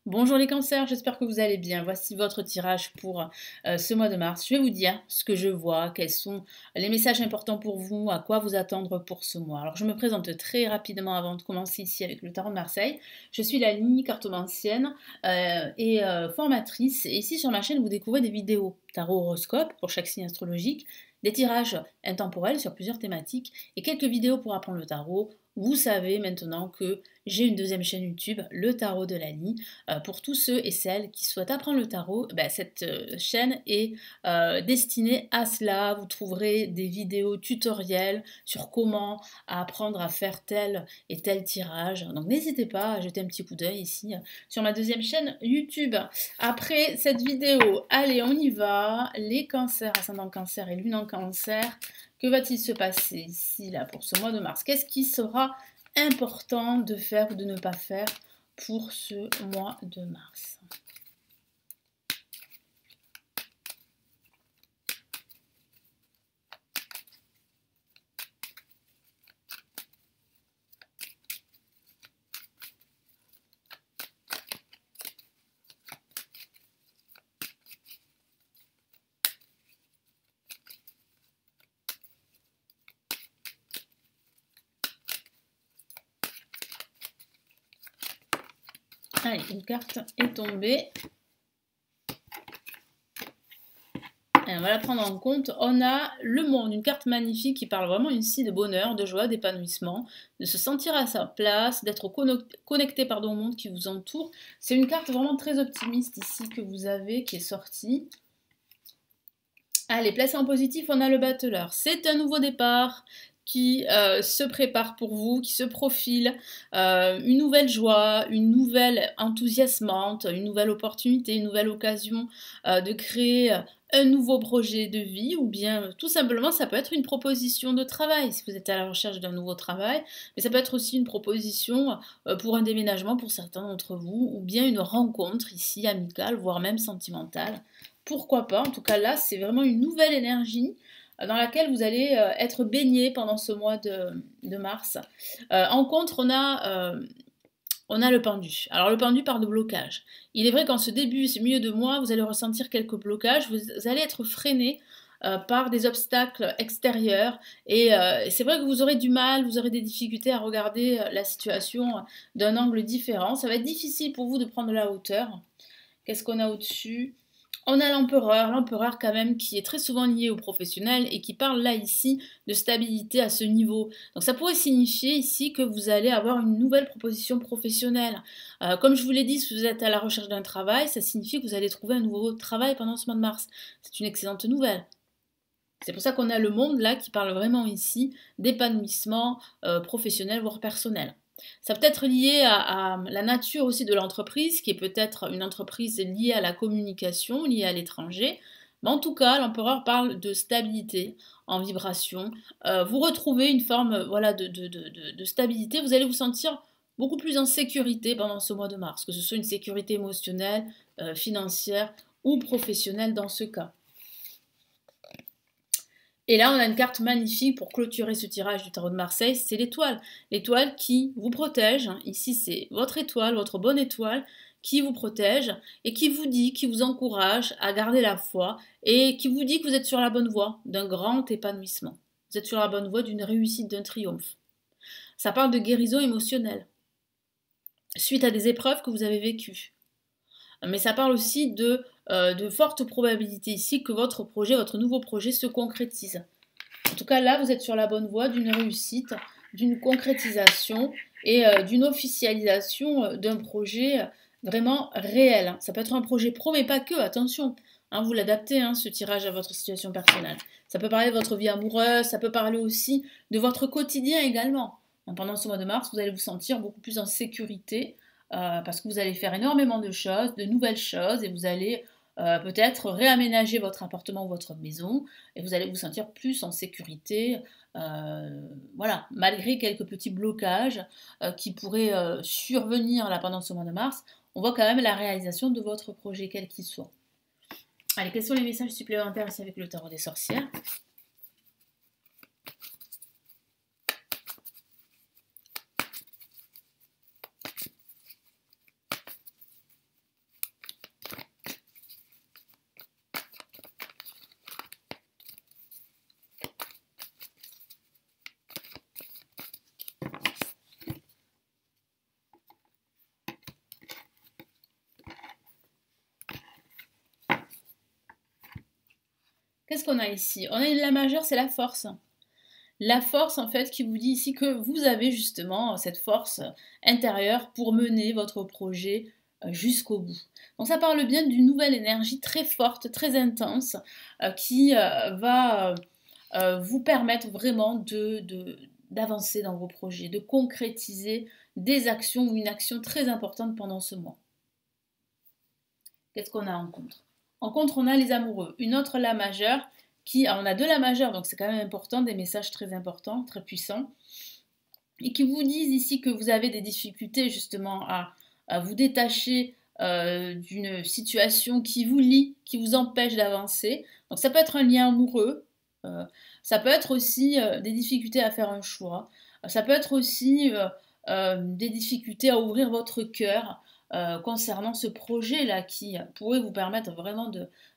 Bonjour les cancers, j'espère que vous allez bien. Voici votre tirage pour ce mois de mars. Je vais vous dire ce que je vois, quels sont les messages importants pour vous, à quoi vous attendre pour ce mois. Alors je me présente très rapidement avant de commencer ici avec le tarot de Marseille. Je suis la Lini, cartomancienne et formatrice. Et ici sur ma chaîne, vous découvrez des vidéos tarot horoscope pour chaque signe astrologique, des tirages intemporels sur plusieurs thématiques et quelques vidéos pour apprendre le tarot. Vous savez maintenant que j'ai une deuxième chaîne YouTube, le tarot de Lani. Pour tous ceux et celles qui souhaitent apprendre le tarot, cette chaîne est destinée à cela. Vous trouverez des vidéos tutoriels sur comment apprendre à faire tel et tel tirage. Donc n'hésitez pas à jeter un petit coup d'œil ici sur ma deuxième chaîne YouTube. Après cette vidéo, allez, on y va. Les cancers, ascendant cancer et lune en cancer. Que va-t-il se passer ici, là, pour ce mois de mars? Qu'est-ce qui sera important de faire ou de ne pas faire pour ce mois de mars? Allez, une carte est tombée. Et on va la prendre en compte. On a le monde, une carte magnifique qui parle vraiment ici de bonheur, de joie, d'épanouissement, de se sentir à sa place, d'être connecté au monde qui vous entoure. C'est une carte vraiment très optimiste ici que vous avez, qui est sortie. Allez, placé en positif, on a le battleur. C'est un nouveau départ qui se prépare pour vous, qui se profile, une nouvelle joie, une nouvelle enthousiasmante, une nouvelle opportunité, une nouvelle occasion de créer un nouveau projet de vie, ou bien tout simplement ça peut être une proposition de travail si vous êtes à la recherche d'un nouveau travail, mais ça peut être aussi une proposition pour un déménagement pour certains d'entre vous, ou bien une rencontre ici amicale, voire même sentimentale. Pourquoi pas? En tout cas là, c'est vraiment une nouvelle énergie dans laquelle vous allez être baigné pendant ce mois de mars. En contre, on a le pendu. Alors le pendu parle de blocage. Il est vrai qu'en ce début, ce milieu de mois, vous allez ressentir quelques blocages, vous allez être freiné par des obstacles extérieurs et c'est vrai que vous aurez du mal, vous aurez des difficultés à regarder la situation d'un angle différent. Ça va être difficile pour vous de prendre la hauteur. Qu'est-ce qu'on a au-dessus? On a l'empereur quand même qui est très souvent lié au professionnel et qui parle là ici de stabilité à ce niveau. Donc ça pourrait signifier ici que vous allez avoir une nouvelle proposition professionnelle. Comme je vous l'ai dit, si vous êtes à la recherche d'un travail, ça signifie que vous allez trouver un nouveau travail pendant ce mois de mars. C'est une excellente nouvelle. C'est pour ça qu'on a le monde là qui parle vraiment ici d'épanouissement professionnel voire personnel. Ça peut être lié à la nature aussi de l'entreprise, qui est peut-être une entreprise liée à la communication, liée à l'étranger. Mais en tout cas, l'empereur parle de stabilité en vibration. Vous retrouvez une forme voilà, de stabilité. Vous allez vous sentir beaucoup plus en sécurité pendant ce mois de mars, que ce soit une sécurité émotionnelle, financière ou professionnelle dans ce cas. Et là, on a une carte magnifique pour clôturer ce tirage du tarot de Marseille, c'est l'étoile. L'étoile qui vous protège. Ici, c'est votre étoile, votre bonne étoile, qui vous protège et qui vous dit, qui vous encourage à garder la foi et qui vous dit que vous êtes sur la bonne voie d'un grand épanouissement. Vous êtes sur la bonne voie d'une réussite, d'un triomphe. Ça parle de guérison émotionnelle, suite à des épreuves que vous avez vécues. Mais ça parle aussi de fortes probabilités ici que votre nouveau projet se concrétise. En tout cas, là, vous êtes sur la bonne voie d'une réussite, d'une concrétisation et d'une officialisation d'un projet vraiment réel. Ça peut être un projet pro, mais pas que, attention. Hein, vous l'adaptez, hein, ce tirage, à votre situation personnelle. Ça peut parler de votre vie amoureuse, ça peut parler aussi de votre quotidien également. Pendant ce mois de mars, vous allez vous sentir beaucoup plus en sécurité parce que vous allez faire énormément de choses, de nouvelles choses, et vous allez peut-être réaménager votre appartement ou votre maison, et vous allez vous sentir plus en sécurité, voilà, malgré quelques petits blocages qui pourraient survenir là pendant ce mois de mars. On voit quand même la réalisation de votre projet, quel qu'il soit. Allez, quels sont les messages supplémentaires ici avec le tarot des sorcières? Qu'est-ce qu'on a ici? On a la majeure, c'est la force. La force, en fait, qui vous dit ici que vous avez justement cette force intérieure pour mener votre projet jusqu'au bout. Donc ça parle bien d'une nouvelle énergie très forte, très intense, qui va vous permettre vraiment d'avancer dans vos projets, de concrétiser des actions ou une action très importante pendant ce mois. Qu'est-ce qu'on a en contre? En contre, on a les amoureux. Une autre La majeure on a deux La majeures, donc c'est quand même important, des messages très importants, très puissants, et qui vous disent ici que vous avez des difficultés justement à vous détacher d'une situation qui vous lie, qui vous empêche d'avancer. Donc ça peut être un lien amoureux, euh, ça peut être aussi des difficultés à faire un choix, ça peut être aussi des difficultés à ouvrir votre cœur concernant ce projet-là qui pourrait vous permettre vraiment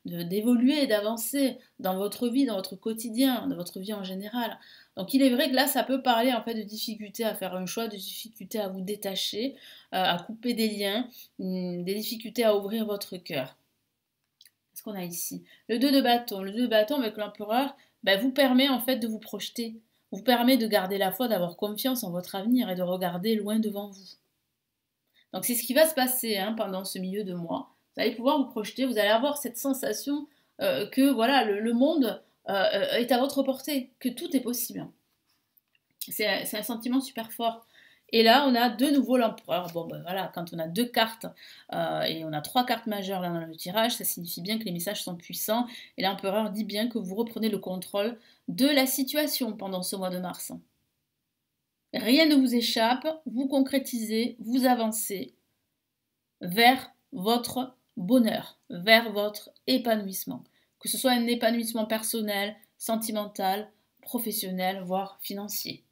d'évoluer, d'avancer dans votre vie, dans votre quotidien, dans votre vie en général. Donc il est vrai que là, ça peut parler en fait de difficultés à faire un choix, de difficultés à vous détacher, à couper des liens, des difficultés à ouvrir votre cœur. Qu'est-ce qu'on a ici? Le 2 de bâton. Le 2 de bâton avec l'empereur vous permet en fait de vous projeter, vous permet de garder la foi, d'avoir confiance en votre avenir et de regarder loin devant vous. Donc c'est ce qui va se passer pendant ce milieu de mois. Vous allez pouvoir vous projeter, vous allez avoir cette sensation que voilà, le monde est à votre portée, que tout est possible. C'est un sentiment super fort. Et là, on a de nouveau l'empereur. Bon, ben voilà, quand on a deux cartes et on a trois cartes majeures là dans le tirage, ça signifie bien que les messages sont puissants. Et l'empereur dit bien que vous reprenez le contrôle de la situation pendant ce mois de mars. Rien ne vous échappe, vous concrétisez, vous avancez vers votre bonheur, vers votre épanouissement. Que ce soit un épanouissement personnel, sentimental, professionnel, voire financier.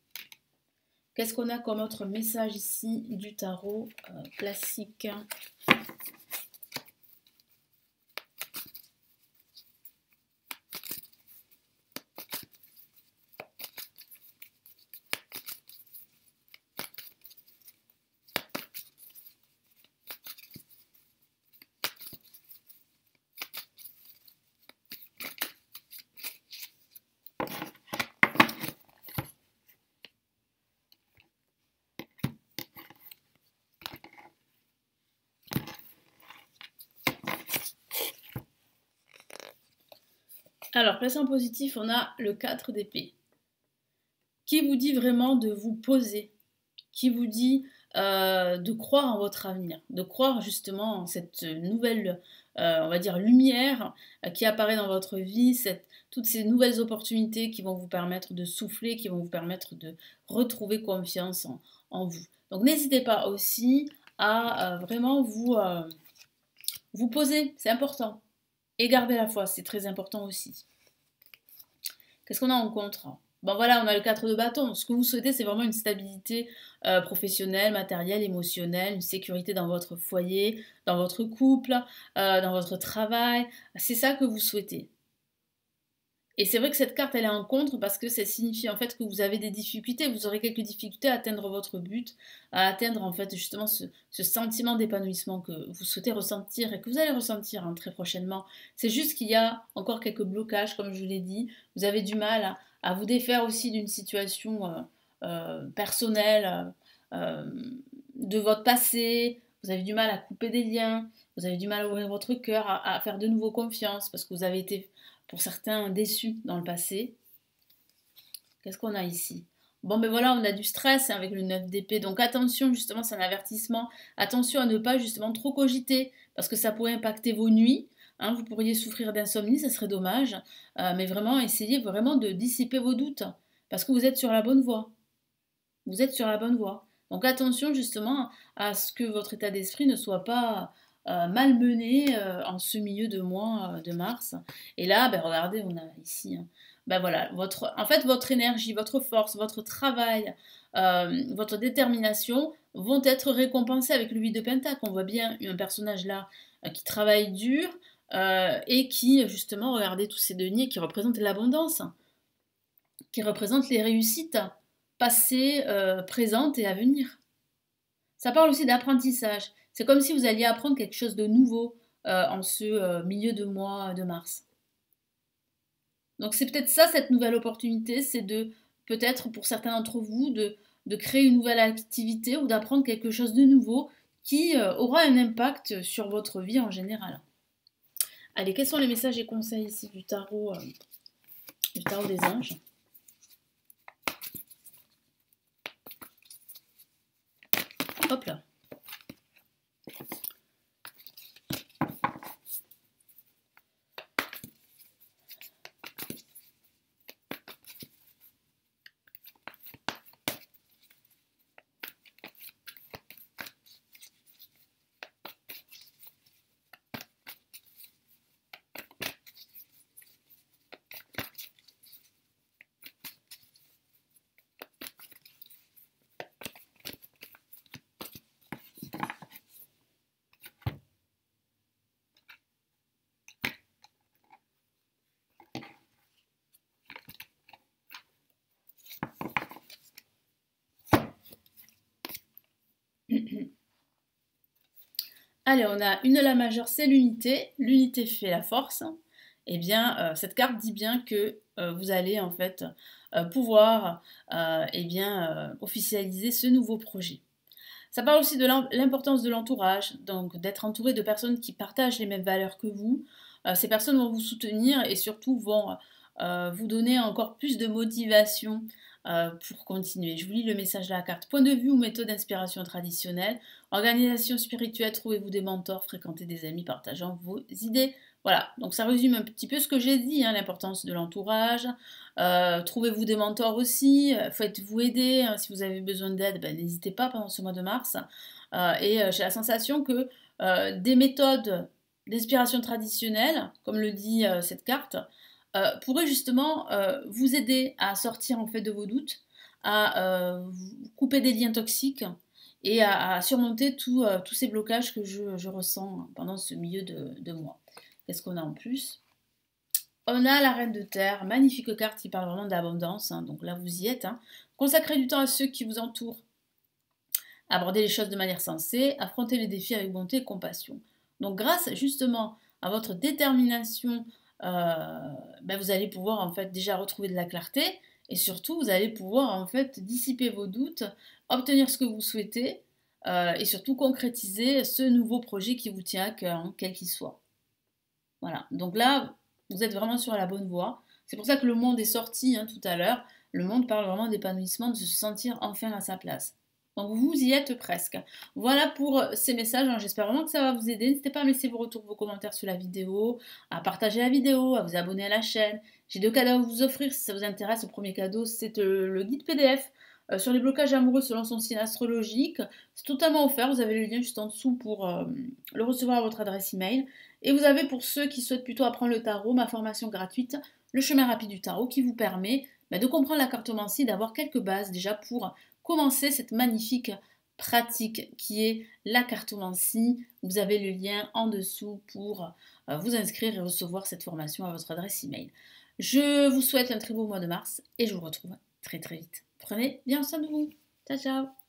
Qu'est-ce qu'on a comme autre message ici du tarot classique? Alors, placé en positif, on a le 4 d'épée, qui vous dit vraiment de vous poser, qui vous dit de croire en votre avenir, de croire justement en cette nouvelle, on va dire, lumière qui apparaît dans votre vie, toutes ces nouvelles opportunités qui vont vous permettre de souffler, qui vont vous permettre de retrouver confiance en vous. Donc n'hésitez pas aussi à vraiment vous poser, c'est important. Et garder la foi, c'est très important aussi. Qu'est-ce qu'on a en contre? Bon voilà, on a le 4 de bâton. Ce que vous souhaitez, c'est vraiment une stabilité professionnelle, matérielle, émotionnelle, une sécurité dans votre foyer, dans votre couple, dans votre travail. C'est ça que vous souhaitez. Et c'est vrai que cette carte, elle est en contre parce que ça signifie en fait que vous avez des difficultés, vous aurez quelques difficultés à atteindre votre but, à atteindre en fait justement ce sentiment d'épanouissement que vous souhaitez ressentir et que vous allez ressentir très prochainement. C'est juste qu'il y a encore quelques blocages, comme je vous l'ai dit. Vous avez du mal à vous défaire aussi d'une situation personnelle de votre passé. Vous avez du mal à couper des liens, vous avez du mal à ouvrir votre cœur, à faire de nouveau confiance parce que vous avez été pour certains déçus dans le passé. Qu'est-ce qu'on a ici? Bon ben voilà, on a du stress avec le 9 d'épée, donc attention justement, c'est un avertissement, attention à ne pas justement trop cogiter, parce que ça pourrait impacter vos nuits, vous pourriez souffrir d'insomnie, ça serait dommage, mais vraiment essayez vraiment de dissiper vos doutes, parce que vous êtes sur la bonne voie, vous êtes sur la bonne voie. Donc attention justement à ce que votre état d'esprit ne soit pas malmené en ce milieu de mois de mars. Et là, regardez, on a ici, voilà, en fait, votre énergie, votre force, votre travail, votre détermination vont être récompensés avec le 8 de Pentacle. On voit bien un personnage là qui travaille dur et qui, justement, regardez tous ces deniers qui représentent l'abondance, qui représentent les réussites passées, présentes et à venir. Ça parle aussi d'apprentissage. C'est comme si vous alliez apprendre quelque chose de nouveau en ce milieu de mois de mars. Donc c'est peut-être ça, cette nouvelle opportunité, c'est de, peut-être pour certains d'entre vous, de créer une nouvelle activité ou d'apprendre quelque chose de nouveau qui aura un impact sur votre vie en général. Allez, quels sont les messages et conseils ici du tarot des anges? Hop là. Allez, on a une La majeure, c'est l'unité. L'unité fait la force. Eh bien, cette carte dit bien que vous allez en fait pouvoir eh bien, officialiser ce nouveau projet. Ça parle aussi de l'importance de l'entourage, donc d'être entouré de personnes qui partagent les mêmes valeurs que vous. Ces personnes vont vous soutenir et surtout vont vous donner encore plus de motivation pour continuer. Je vous lis le message de la carte. Point de vue ou méthode d'inspiration traditionnelle, organisation spirituelle, trouvez-vous des mentors, fréquentez des amis partageant vos idées. Voilà, donc ça résume un petit peu ce que j'ai dit, hein, l'importance de l'entourage. Trouvez-vous des mentors aussi, faites-vous aider. Hein, si vous avez besoin d'aide, ben, n'hésitez pas pendant ce mois de mars. J'ai la sensation que des méthodes d'inspiration traditionnelle, comme le dit cette carte, pourraient justement vous aider à sortir en fait de vos doutes, à couper des liens toxiques et à surmonter tous ces blocages que je ressens pendant ce milieu de mois. Qu'est-ce qu'on a en plus? On a la reine de terre, magnifique carte qui parle vraiment d'abondance, hein, donc là vous y êtes. Hein. Consacrez du temps à ceux qui vous entourent, abordez les choses de manière sensée, affrontez les défis avec bonté et compassion. Donc grâce justement à votre détermination, ben, vous allez pouvoir en fait déjà retrouver de la clarté et surtout vous allez pouvoir en fait dissiper vos doutes, obtenir ce que vous souhaitez et surtout concrétiser ce nouveau projet qui vous tient à cœur, hein, quel qu'il soit. Voilà, donc là vous êtes vraiment sur la bonne voie. C'est pour ça que le monde est sorti hein, tout à l'heure. Le monde parle vraiment d'épanouissement, de se sentir enfin à sa place. Donc vous y êtes presque. Voilà pour ces messages, hein. J'espère vraiment que ça va vous aider. N'hésitez pas à me laisser vos retours, vos commentaires sur la vidéo, à partager la vidéo, à vous abonner à la chaîne. J'ai 2 cadeaux à vous offrir si ça vous intéresse. Le premier cadeau, c'est le guide PDF sur les blocages amoureux selon son signe astrologique. C'est totalement offert, vous avez le lien juste en dessous pour le recevoir à votre adresse email. Et vous avez pour ceux qui souhaitent plutôt apprendre le tarot, ma formation gratuite, le chemin rapide du tarot, qui vous permet de comprendre la cartomancie, d'avoir quelques bases déjà pour commencer cette magnifique pratique qui est la cartomancie. Vous avez le lien en dessous pour vous inscrire et recevoir cette formation à votre adresse email. Je vous souhaite un très beau mois de mars et je vous retrouve très très vite. Prenez bien soin de vous. Ciao ciao.